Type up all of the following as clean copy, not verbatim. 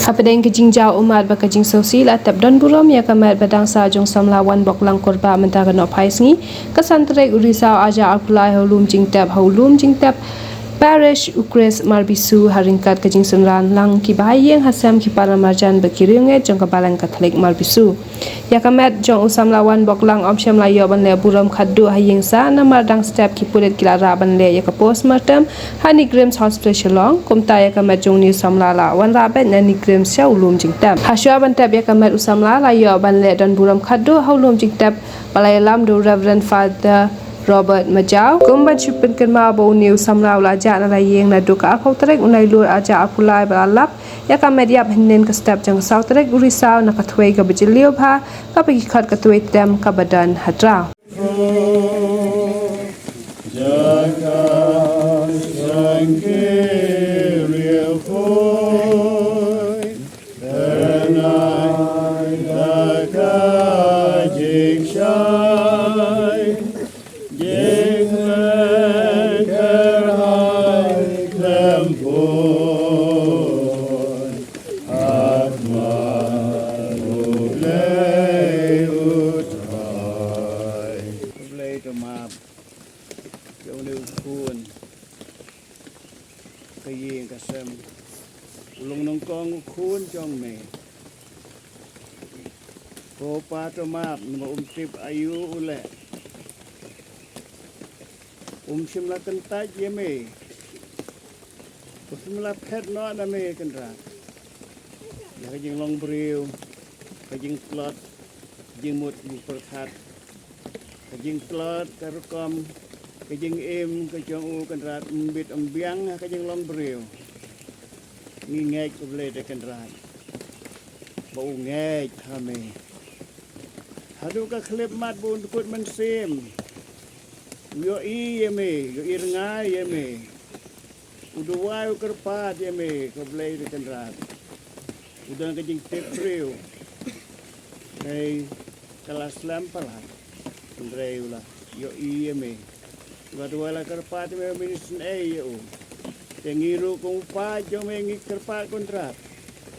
Kapedeng kejing jauh umat bakajing sosial atap donburom ya kamat badang sajong samla Wanboklang korba mentara no sngi kesantrek urisau aja apulai holum jing tap parish ukres marbisu haringkat kejing sunran lang ki bahaiing hasam ki para marjan bekiringe jong kabalan katolik marbisu ya kamat jong usam lawan Wanboklang opsyam layo banle burom khaddu haying sa namar dang step ki pulet kilara banle ya ka postmortem Neighrims hospital shalong kumta ya kamat jong ni samla la wan rabet na Neighrims sya ulum jing tap hasya bantap ya kamat usam la layo banle dan burom khaddu haulum jing tap balai lam do Reverend Father Robert Majau kumban chupen kenma bau new samlau laja na layeng na duka apau trek unai lur aja apulai balap ya kamet yap hinen ke step jang sau trek urisau na katwei ka bejeliu pha ka pagi khat katwei tem ka badan hatra bahaiing kasem ulung nongkong kun jong me ko pato map no umtip ayu ule simla kentaj ye me simla pet no na me kendra ya kajing long briu kajing plot kajing mut perkhat kajing plot karukom kajing im kajong u kendrat mbit ambiang kajing long briu ngingek uble de kendrat bau ngek hame hadu ka klip mat bun kut man sim yo i yeme yo irngai yeme udu wai kerpat yeme uble de kendrat udan kajing tip briu hey kelas lampalah ndreu la yo i yeme Wadwala kerpat me minister yo. Tengiru kong pa jo me ngi kerpat kontrak.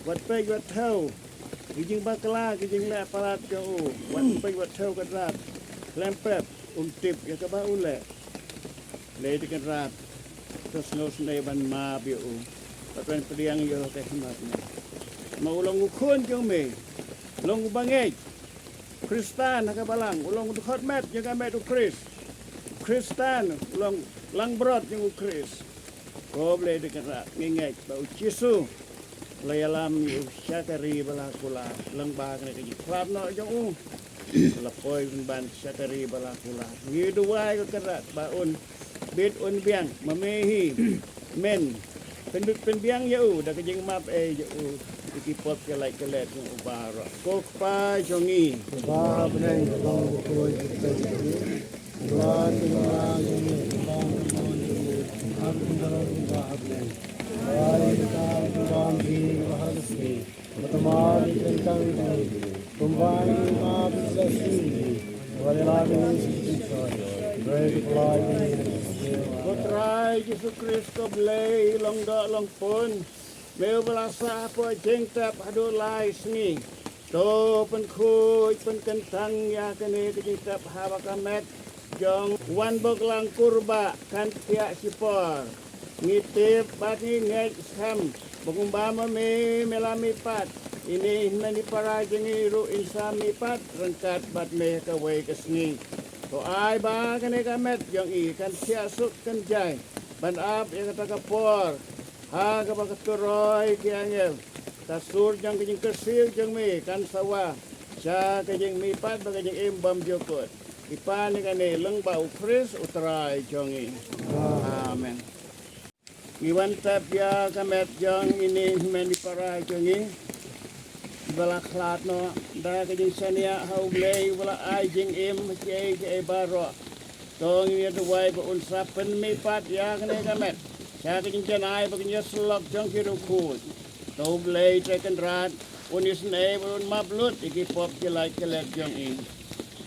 Wat pe wat thau. Kijing bakla kijing la palat jo. Wat pe wat thau kontrak. Lempet tip ya ka ba ule. Le de kontrak. Terus nos ne ban ma bi u. Patwen priang yo ka himat me. Maulong ukun jo me. Long bangej. Kristan ka balang ulong khot met ya ka met u Kris. Kristan lang brot yung Kris. Koble de kerat ngengek bau Yesu. Layalam yung syakari balakula lang bag na kiji. Klap no yung lapoy ban syakari balakula. Ngiduway ko kerat baun bit un biang mamehi men penbiang yau da kejing map yau ikipot ke like kelet yung ubara. Kok pa jongi. Ba benai bang ko Putrai Yesus Kristus blay long da long pun meu belasa po jeng tap adu lai sngi to pen khuj pen kentang ya kene jeng tap hawa kamet jong Wanboklang kurba kan tiak sipor ngitip bati ngek sam bungumbama me melami pat ini nani para jengi ru insami pat rengkat bat me kawai kesngi to ai ba kane kamet jong i kan tiak suk kan jai ban ap ya kata kapor ha ka bakaturoi kiangel tasur jang kejing kersil jong me kan sawa cha kejing mi pat ba kejing imbam jokot ipan ni kane leng bau Kris utrai jongi. Amen. Iwan tap ya kamet jong ini meni para jongi. Balak klat no da kajing sania hau blei wala ai jing im ke baro. Tong ya duwai ba unsapen mi pat ya kane kamet. Ya kajing janai ba kanya slok jong kiru ku. Tau blei teken rat unis ne un mablut iki pop kelai kelet jong in.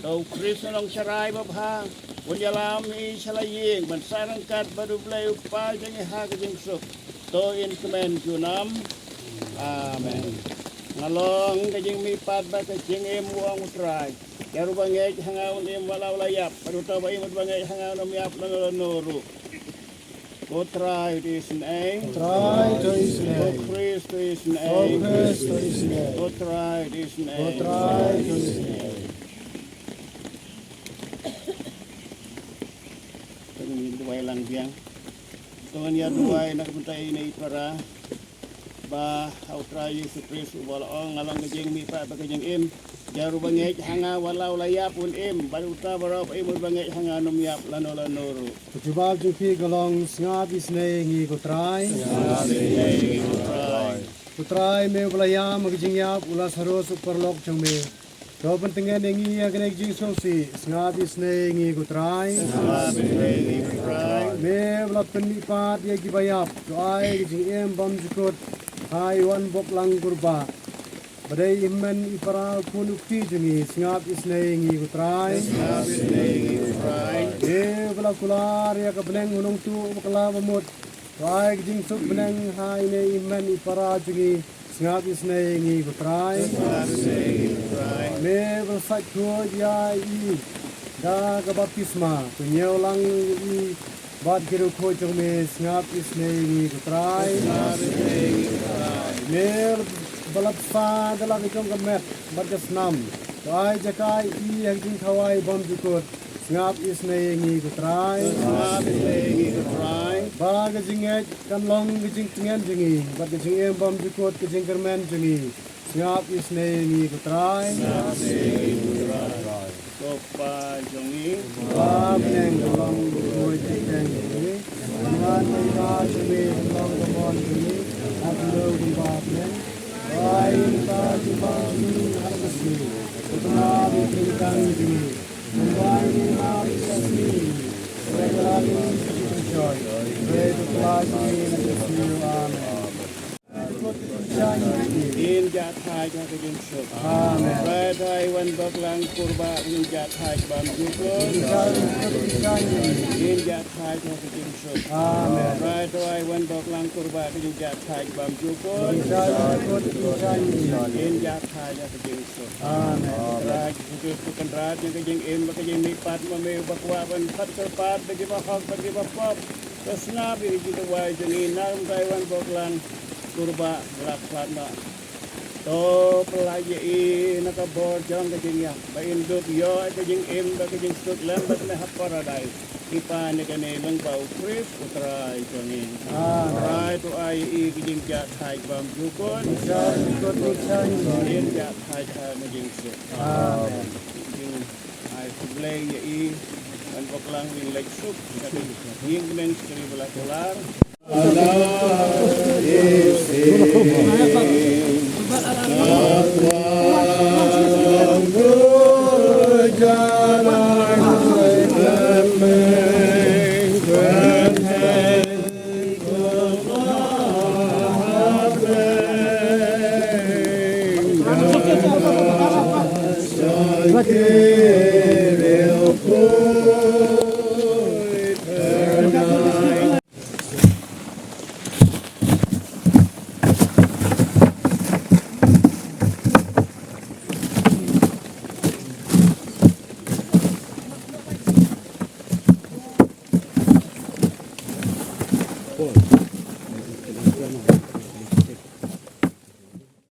Tau Kris nong sarai babha unyalam i salaying man sarangkat baru blay upal jeng ha kajing sup to in kemen junam Amen. Ngalong kajing mipat ba kajing emuang utray. Ya rubangay hangaon em walaw layap. Paruta ba imot bangay hangaon yap nuru. Go try this name. Try to his Go name. praise to his Go name. praise to his name. Go try this Go name. try to his name. Tengin duway lang biyang. Tungan ya duway nakapuntay na ipara. Ba try Yesus Kristus walaong ngalong kajing mipat ba kajing em. Jaru bangay hanga walaw layap un em. Baruta barap imot bangay hanga numyap lanuru. Kutubab jupi galong sngi sngi go try. Go try me belaya magijing yap ulas harus superlok jong me. Kau pentingnya nengi akan jing sosi sngi sngi go try. Me belat penipat ya gibayap. Doai jing em bam jukut. Hai Wanboklang kurba. Badai iman ipara punukti jungi sngi sngi go try. Bela kular ya kebeneng gunung tu bekala bemut. Baik jing suk beneng hai ne iman ipara jungi sngat isne ngi betrai. Me bersak ko ya I da ka baptisma tu nyeulang I bad kiru ko jong me sngat isne ngi betrai. Me balap fa dalam jong kemet bagas nam. Baik jakai I yang jing kawai bom jukut. Ngap isne ngi betrai. Ba gajinget kan long gajing tingen jingi. Ba gajing em bam jukut gajing kermen jingi. Ngap isne ngi betrai. Sopa jongi. Ba meneng long boy teng jingi. Man ba jumi long gamon jingi. Ablo gumba meneng. Ai ta jumpa ni harusni. Utama bikin jingi. Membani hari kasih, berlari joy, berdoa in Amen. In jathai kajing suk. Amen. Radai Wanboklang kurba in jathai bam jukut. In jathai kajing suk. Amen. Radai Wanboklang kurba in jathai bam jukut. In jathai kajing suk. Amen. Raj jukut kan raj kajing em kajing mipat mame bakwa ban khat kerpat bagi bahak bagi bapap. Kesna bi jitu wai jengi nam kai Wanboklang kurba laksana. To pelagi I nakabor jang kajing ya. Ba induk yo kajing em ba kajing suk lam ba ne haparadai. Ipa ne kane lang bau kris utrai jongi. Rai to ai I kajing jat hai bam jukon. In jat hai kajing suk. Amen. Kajing ai kublai ya I Wanboklang in lek suk kajing ning men sekali bola dolar. Okay.